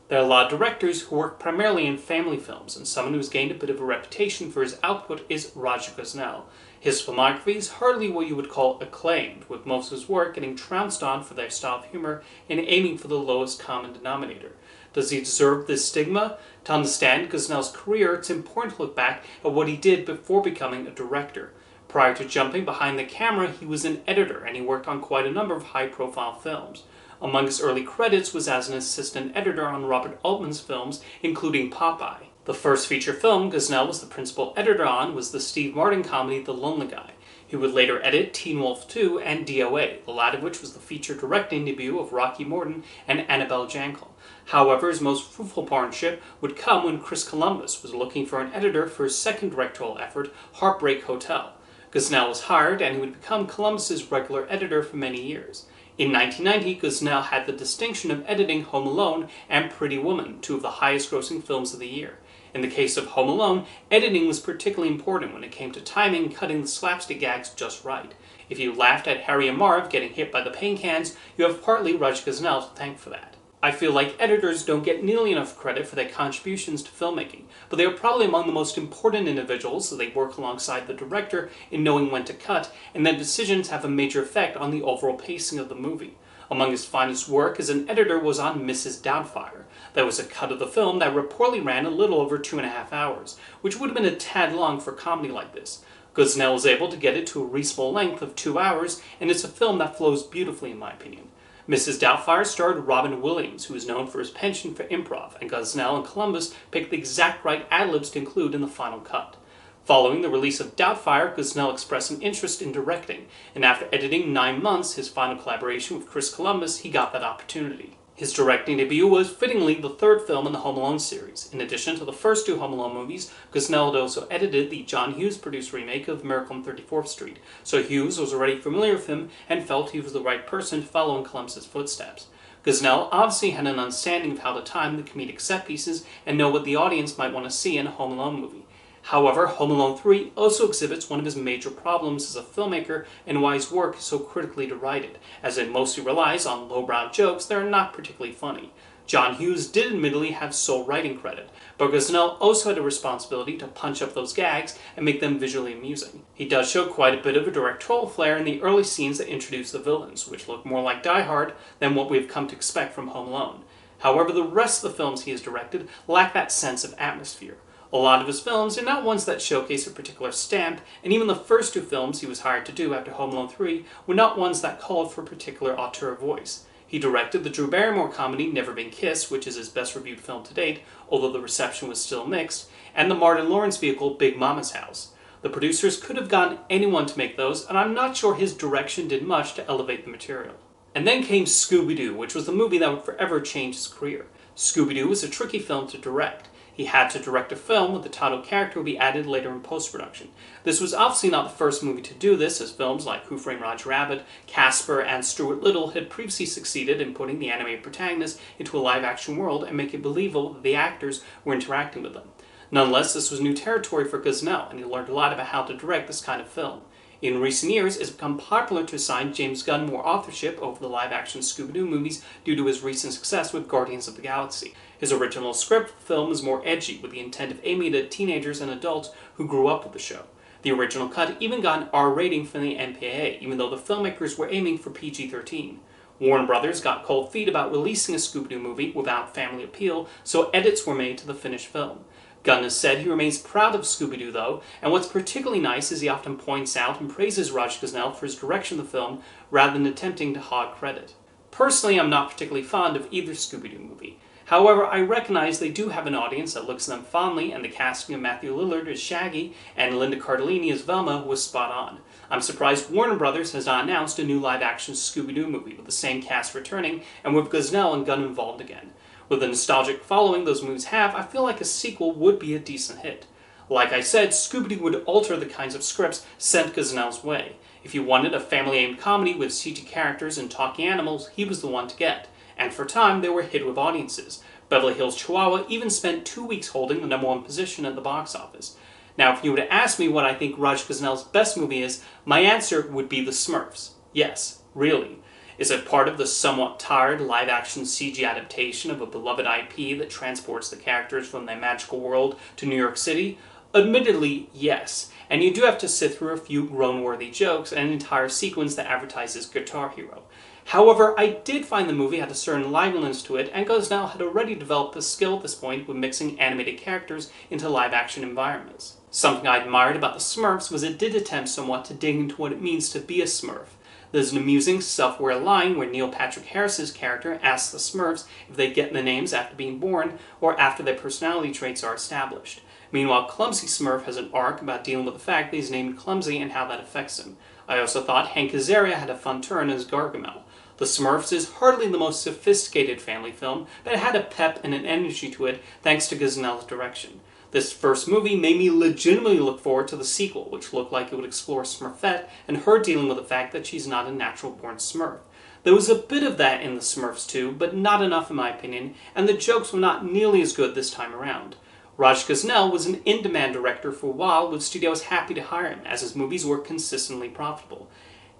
There are a lot of directors who work primarily in family films, and someone who's gained a bit of a reputation for his output is Raja Gosnell. His filmography is hardly what you would call acclaimed, with most of his work getting trounced on for their style of humor and aiming for the lowest common denominator. Does he deserve this stigma? To understand Gosnell's career, it's important to look back at what he did before becoming a director. Prior to jumping behind the camera, he was an editor, and he worked on quite a number of high-profile films. Among his early credits was as an assistant editor on Robert Altman's films, including Popeye. The first feature film Gosnell was the principal editor on was the Steve Martin comedy The Lonely Guy. He would later edit Teen Wolf 2 and DOA, the latter of which was the feature directing debut of Rocky Morton and Annabelle Jankel. However, his most fruitful partnership would come when Chris Columbus was looking for an editor for his second directorial effort, Heartbreak Hotel. Gosnell was hired, and he would become Columbus's regular editor for many years. In 1990, Gosnell had the distinction of editing Home Alone and Pretty Woman, two of the highest-grossing films of the year. In the case of Home Alone, editing was particularly important when it came to timing and cutting the slapstick gags just right. If you laughed at Harry and Marv getting hit by the paint cans, you have partly Raja Gosnell to thank for that. I feel like editors don't get nearly enough credit for their contributions to filmmaking, but they are probably among the most important individuals, so they work alongside the director in knowing when to cut, and their decisions have a major effect on the overall pacing of the movie. Among his finest work as an editor was on Mrs. Doubtfire. That was a cut of the film that reportedly ran a little over 2.5 hours, which would have been a tad long for a comedy like this. Gosnell was able to get it to a reasonable length of 2 hours, and it's a film that flows beautifully in my opinion. Mrs. Doubtfire starred Robin Williams, who is known for his penchant for improv, and Gosnell and Columbus picked the exact right ad-libs to include in the final cut. Following the release of Doubtfire, Gosnell expressed an interest in directing, and after editing 9 months, his final collaboration with Chris Columbus, he got that opportunity. His directing debut was, fittingly, the third film in the Home Alone series. In addition to the first 2 Home Alone movies, Gosnell had also edited the John Hughes-produced remake of Miracle on 34th Street, so Hughes was already familiar with him and felt he was the right person to follow in Columbus's footsteps. Gosnell obviously had an understanding of how to time the comedic set pieces and know what the audience might want to see in a Home Alone movie. However, Home Alone 3 also exhibits one of his major problems as a filmmaker and why his work is so critically derided, as it mostly relies on lowbrow jokes that are not particularly funny. John Hughes did admittedly have sole writing credit, but Gosnell also had a responsibility to punch up those gags and make them visually amusing. He does show quite a bit of a directorial flair in the early scenes that introduce the villains, which look more like Die Hard than what we've come to expect from Home Alone. However, the rest of the films he has directed lack that sense of atmosphere. A lot of his films are not ones that showcase a particular stamp, and even the first 2 films he was hired to do after Home Alone 3 were not ones that called for a particular auteur voice. He directed the Drew Barrymore comedy Never Been Kissed, which is his best reviewed film to date, although the reception was still mixed, and the Martin Lawrence vehicle Big Mama's House. The producers could have gotten anyone to make those, and I'm not sure his direction did much to elevate the material. And then came Scooby-Doo, which was the movie that would forever change his career. Scooby-Doo was a tricky film to direct. He had to direct a film where the title character would be added later in post-production. This was obviously not the first movie to do this, as films like Who Framed Roger Rabbit, Casper, and Stuart Little had previously succeeded in putting the animated protagonist into a live-action world and making it believable that the actors were interacting with them. Nonetheless, this was new territory for Gosnell, and he learned a lot about how to direct this kind of film. In recent years, it's become popular to assign James Gunn more authorship over the live-action Scooby-Doo movies due to his recent success with Guardians of the Galaxy. His original script for the film is more edgy, with the intent of aiming at teenagers and adults who grew up with the show. The original cut even got an R rating from the MPAA, even though the filmmakers were aiming for PG-13. Warner Brothers got cold feet about releasing a Scooby-Doo movie without family appeal, so edits were made to the finished film. Gunn has said he remains proud of Scooby-Doo though, and what's particularly nice is he often points out and praises Raja Gosnell for his direction of the film rather than attempting to hog credit. Personally, I'm not particularly fond of either Scooby-Doo movie. However, I recognize they do have an audience that looks at them fondly, and the casting of Matthew Lillard as Shaggy and Linda Cardellini as Velma was spot on. I'm surprised Warner Brothers has not announced a new live-action Scooby-Doo movie with the same cast returning and with Gosnell and Gunn involved again. With the nostalgic following those movies have, I feel like a sequel would be a decent hit. Like I said, Scooby-Doo would alter the kinds of scripts sent Gosnell's way. If you wanted a family-aimed comedy with CG characters and talking animals, he was the one to get. And for a time, they were a hit with audiences. Beverly Hills Chihuahua even spent 2 weeks holding the #1 position at the box office. Now, if you were to ask me what I think Raja Gosnell's best movie is, my answer would be The Smurfs. Yes, really. Is it part of the somewhat tired live-action CG adaptation of a beloved IP that transports the characters from their magical world to New York City? Admittedly, yes, and you do have to sit through a few groan-worthy jokes and an entire sequence that advertises Guitar Hero. However, I did find the movie had a certain liveliness to it, and Gosnell had already developed the skill at this point with mixing animated characters into live-action environments. Something I admired about the Smurfs was it did attempt somewhat to dig into what it means to be a Smurf. There's an amusing, self-aware line where Neil Patrick Harris's character asks the Smurfs if they get the names after being born or after their personality traits are established. Meanwhile, Clumsy Smurf has an arc about dealing with the fact that he's named Clumsy and how that affects him. I also thought Hank Azaria had a fun turn as Gargamel. The Smurfs is hardly the most sophisticated family film, but it had a pep and an energy to it thanks to Gosnell's direction. This first movie made me legitimately look forward to the sequel, which looked like it would explore Smurfette and her dealing with the fact that she's not a natural-born Smurf. There was a bit of that in the Smurfs too, but not enough in my opinion, and the jokes were not nearly as good this time around. Raja Gosnell was an in-demand director for a while, with studios happy to hire him, as his movies were consistently profitable.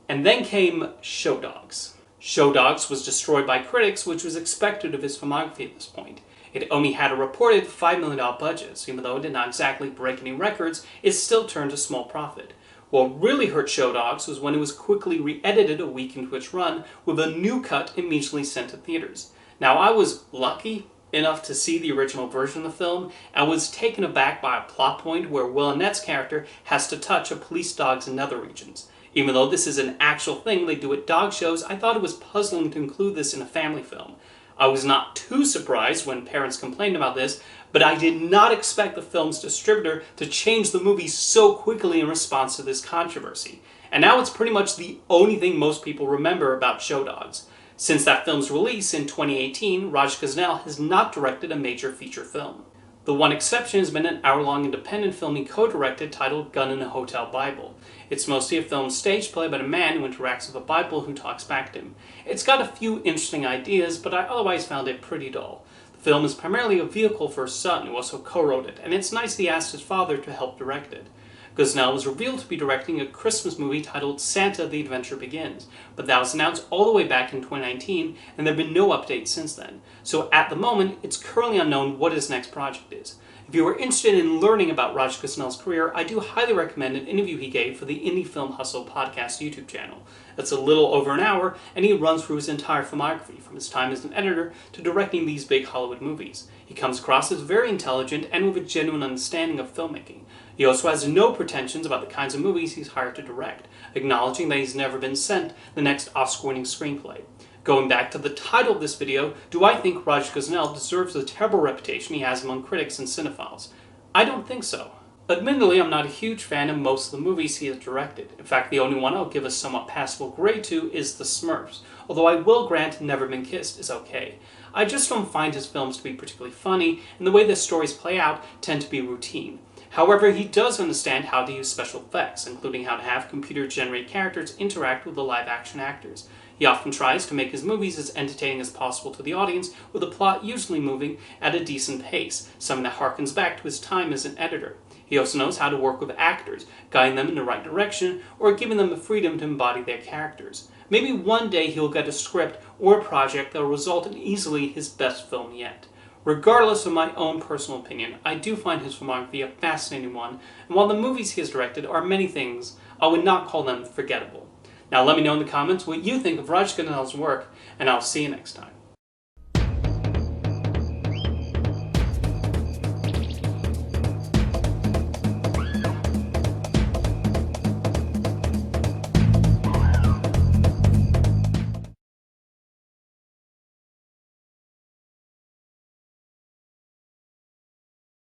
And then came Show Dogs. Show Dogs was destroyed by critics, which was expected of his filmography at this point. It only had a reported $5 million budget, so even though it did not exactly break any records, it still turned a small profit. What really hurt Show Dogs was when it was quickly re-edited a week into its run, with a new cut immediately sent to theaters. Now, I was lucky enough to see the original version of the film, and was taken aback by a plot point where Will Arnett's character has to touch a police dog's nether regions. Even though this is an actual thing they do at dog shows, I thought it was puzzling to include this in a family film. I was not too surprised when parents complained about this, but I did not expect the film's distributor to change the movie so quickly in response to this controversy. And now it's pretty much the only thing most people remember about Show Dogs. Since that film's release in 2018, Raja Gosnell has not directed a major feature film. The one exception has been an hour-long independent film he co-directed titled Gun in a Hotel Bible. It's mostly a film stage play about a man who interacts with a Bible who talks back to him. It's got a few interesting ideas, but I otherwise found it pretty dull. The film is primarily a vehicle for his son, who also co-wrote it, and it's nice that he asked his father to help direct it. Gosnell was revealed to be directing a Christmas movie titled Santa: The Adventure Begins, but that was announced all the way back in 2019, and there have been no updates since then. So at the moment, it's currently unknown what his next project is. If you are interested in learning about Raja Gosnell's career, I do highly recommend an interview he gave for the Indie Film Hustle podcast YouTube channel. It's a little over an hour, and he runs through his entire filmography, from his time as an editor to directing these big Hollywood movies. He comes across as very intelligent and with a genuine understanding of filmmaking. He also has no pretensions about the kinds of movies he's hired to direct, acknowledging that he's never been sent the next Oscar-winning screenplay. Going back to the title of this video, do I think Raja Gosnell deserves the terrible reputation he has among critics and cinephiles? I don't think so. Admittedly, I'm not a huge fan of most of the movies he has directed. In fact, the only one I'll give a somewhat passable grade to is The Smurfs, although I will grant Never Been Kissed is okay. I just don't find his films to be particularly funny, and the way the stories play out tend to be routine. However, he does understand how to use special effects, including how to have computer-generated characters interact with the live-action actors. He often tries to make his movies as entertaining as possible to the audience, with the plot usually moving at a decent pace, something that harkens back to his time as an editor. He also knows how to work with actors, guiding them in the right direction, or giving them the freedom to embody their characters. Maybe one day he'll get a script or a project that will result in easily his best film yet. Regardless of my own personal opinion, I do find his filmography a fascinating one, and while the movies he has directed are many things, I would not call them forgettable. Now let me know in the comments what you think of Raja Gosnell's work, and I'll see you next time.